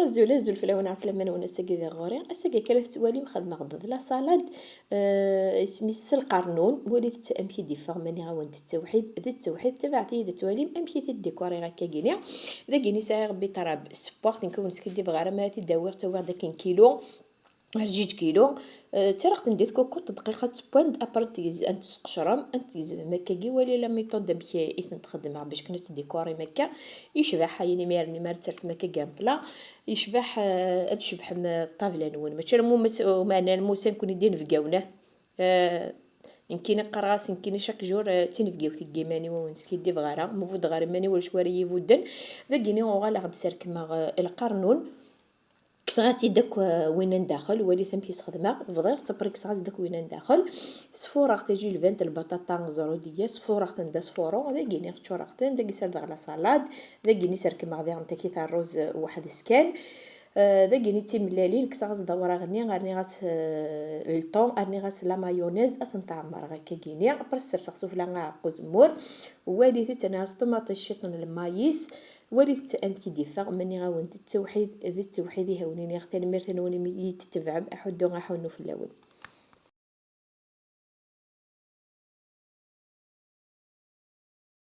زول فلان عسلامة ونسقي ذي غوري أسقي كلت توالي وخدمة غضض لا صالاد سميس القرنون وليت أمشي ديفا ماني غاونت التوحيد ذا التوحيد تبعتي ذا توالي أمشي الديكوري غاكا كينيا ذا كيني ساعي ربي طراب سبورت نكون سكدي بغارة مراتي داوير تاوير داك كيلو 2 كيلو ترقت ندير كوكوط دقيقة بوند أبرا تيز أنت تقشرم أنت تيز مكاكي ولا لا ميثود بكي إثن تخدمها باش كنا تديكوري مكا يشبح يعني ميرني مار ترس مكا كامبلا يشبح تشبح الطابلة نون ماشي معنا الموسى نكون يدين في قاونه يمكن قراص يمكن شاك جور تنفقيو في الجيماني ونسكي دي بغارة مفود غاري ماني ولا شواري يفودن ذاكيني وغالا غد سارك مع القرنون كسغاسي داك وين نداخل ولي ثم كيس خدمه بضيغ تبري كسغاس داك وين نداخل صفوره تجي الفنت البطاطا زروديه صفوره تندا صفورو هذا كيني خشوره تندا كيسرد على صالاد ذا كيني سرك مغدي نتا كي تاع الروز واحد سكان ذا كيني تيملالين كسغاس دورا غني غاس الطون غني غاس لا مايونيز اثنتعمر غاكا كيني برس سرسخ فلا غاقو زمور والي تناس طوماط الشيطون المايس وريت أمكي ديفا ماني غاونت التوحيد ذي التوحيد يهونيني اختار مرتين وني تتبع أحد غاحونو في اللون.